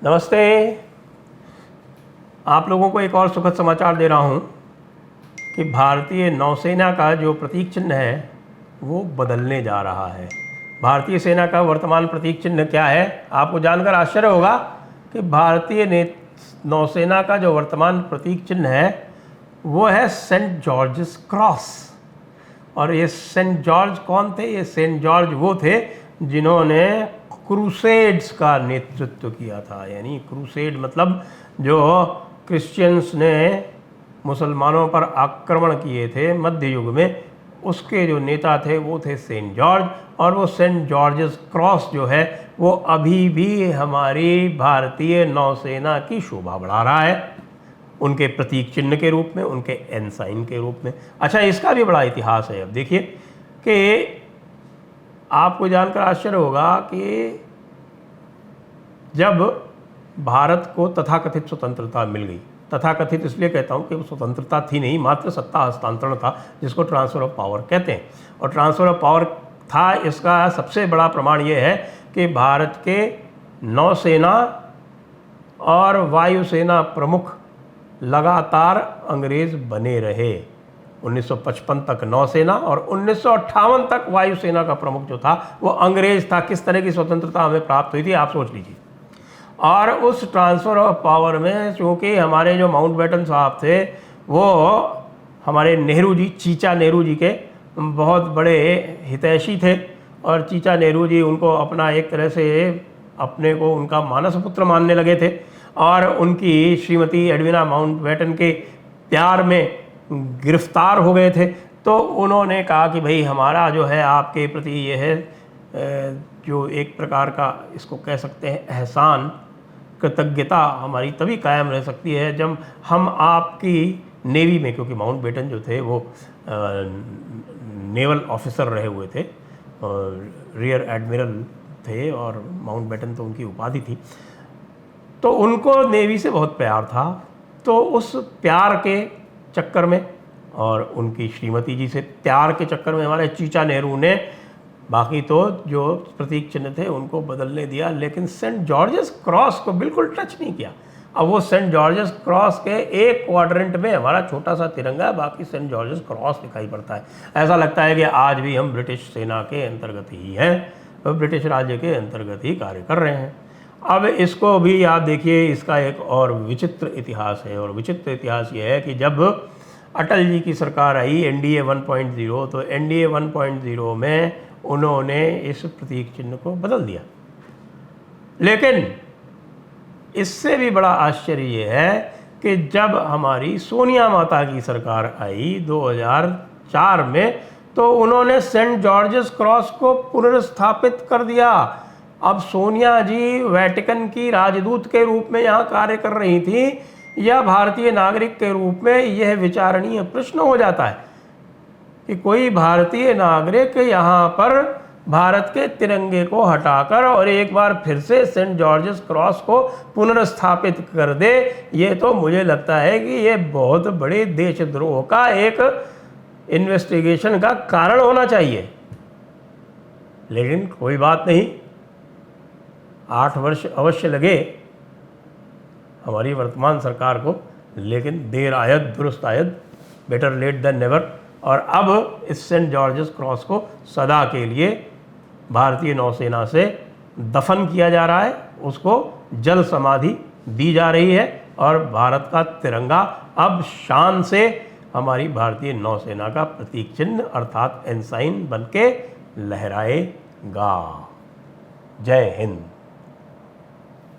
नमस्ते। आप लोगों को एक और सुखद समाचार दे रहा हूं कि भारतीय नौसेना का जो प्रतीक चिन्ह है वो बदलने जा रहा है। भारतीय सेना का वर्तमान प्रतीक चिन्ह क्या है? आपको जानकर आश्चर्य होगा कि भारतीय नौसेना का जो वर्तमान प्रतीक चिन्ह है वो है सेंट जॉर्जेस क्रॉस। और ये सेंट जॉर्ज कौन थे? ये सेंट जॉर्ज वो थे जिन्होंने क्रूसेड्स का नेतृत्व किया था। यानी क्रूसेड मतलब जो क्रिश्चियंस ने मुसलमानों पर आक्रमण किए थे मध्य युग में, उसके जो नेता थे वो थे सेंट जॉर्ज। और वो सेंट जॉर्जेस क्रॉस जो है वो अभी भी हमारी भारतीय नौसेना की शोभा बढ़ा रहा है, उनके प्रतीक चिन्ह के रूप में, उनके एनसाइन के रूप में। अच्छा, इसका भी बड़ा इतिहास है। अब देखिए कि आपको जानकर आश्चर्य होगा कि जब भारत को तथाकथित स्वतंत्रता मिल गई, तथाकथित इसलिए कहता हूँ कि वो स्वतंत्रता थी नहीं, मात्र सत्ता हस्तांतरण था, जिसको ट्रांसफ़र ऑफ पावर कहते हैं। और ट्रांसफ़र ऑफ पावर था, इसका सबसे बड़ा प्रमाण ये है कि भारत के नौसेना और वायुसेना प्रमुख लगातार अंग्रेज़ बने रहे। 1955 तक नौसेना और 1958 तक वायुसेना का प्रमुख जो था वो अंग्रेज़ था। किस तरह की स्वतंत्रता हमें प्राप्त हुई थी आप सोच लीजिए। और उस ट्रांसफ़र ऑफ पावर में चूँकि हमारे जो माउंटबेटन साहब थे वो हमारे नेहरू जी, चीचा नेहरू जी के बहुत बड़े हितैषी थे, और चीचा नेहरू जी उनको अपना एक तरह से अपने को उनका मानस पुत्र मानने लगे थे। और उनकी श्रीमती एडविना माउंटबेटन के प्यार में गिरफ्तार हो गए थे। तो उन्होंने कहा कि भाई हमारा जो है आपके प्रति ये है जो एक प्रकार का इसको कह सकते हैं एहसान, कृतज्ञता हमारी तभी कायम रह सकती है जब हम आपकी नेवी में, क्योंकि माउंटबेटन जो थे वो नेवल ऑफिसर रहे हुए थे और रियर एडमिरल थे, और माउंटबेटन तो उनकी उपाधि थी, तो उनको नेवी से बहुत प्यार था। तो उस प्यार के चक्कर में और उनकी श्रीमती जी से प्यार के चक्कर में हमारे चीचा नेहरू ने बाकी तो जो प्रतीक चिन्ह थे उनको बदलने दिया, लेकिन सेंट जॉर्जेस क्रॉस को बिल्कुल टच नहीं किया। अब वो सेंट जॉर्जेस क्रॉस के एक क्वाड्रेंट में हमारा छोटा सा तिरंगा है, बाकी सेंट जॉर्जेस क्रॉस दिखाई पड़ता है। ऐसा लगता है कि आज भी हम ब्रिटिश सेना के अंतर्गत ही हैं, और ब्रिटिश राज्य के अंतर्गत ही कार्य कर रहे हैं। अब इसको भी आप देखिए, इसका एक और विचित्र इतिहास है। और विचित्र इतिहास ये है कि जब अटल जी की सरकार आई एनडीए 1.0, तो एनडीए 1.0 में उन्होंने इस प्रतीक चिन्ह को बदल दिया। लेकिन इससे भी बड़ा आश्चर्य ये है कि जब हमारी सोनिया माता की सरकार आई 2004 में, तो उन्होंने सेंट जॉर्जेस क्रॉस को पुनर्स्थापित कर दिया। अब सोनिया जी वेटिकन की राजदूत के रूप में यहाँ कार्य कर रही थी या भारतीय नागरिक के रूप में, यह विचारणीय प्रश्न हो जाता है कि कोई भारतीय नागरिक यहाँ पर भारत के तिरंगे को हटाकर और एक बार फिर से सेंट जॉर्जेस क्रॉस को पुनर्स्थापित कर दे। ये तो मुझे लगता है कि ये बहुत बड़े देशद्रोह का एक इन्वेस्टिगेशन का कारण होना चाहिए। लेकिन कोई बात नहीं, 8 वर्ष अवश्य लगे हमारी वर्तमान सरकार को, लेकिन देर आयद दुरुस्त आयद, बेटर लेट देन नेवर। और अब इस सेंट जॉर्जेस क्रॉस को सदा के लिए भारतीय नौसेना से दफन किया जा रहा है, उसको जल समाधि दी जा रही है, और भारत का तिरंगा अब शान से हमारी भारतीय नौसेना का प्रतीक चिन्ह अर्थात एनसाइन बनके लहराएगा। जय हिंद।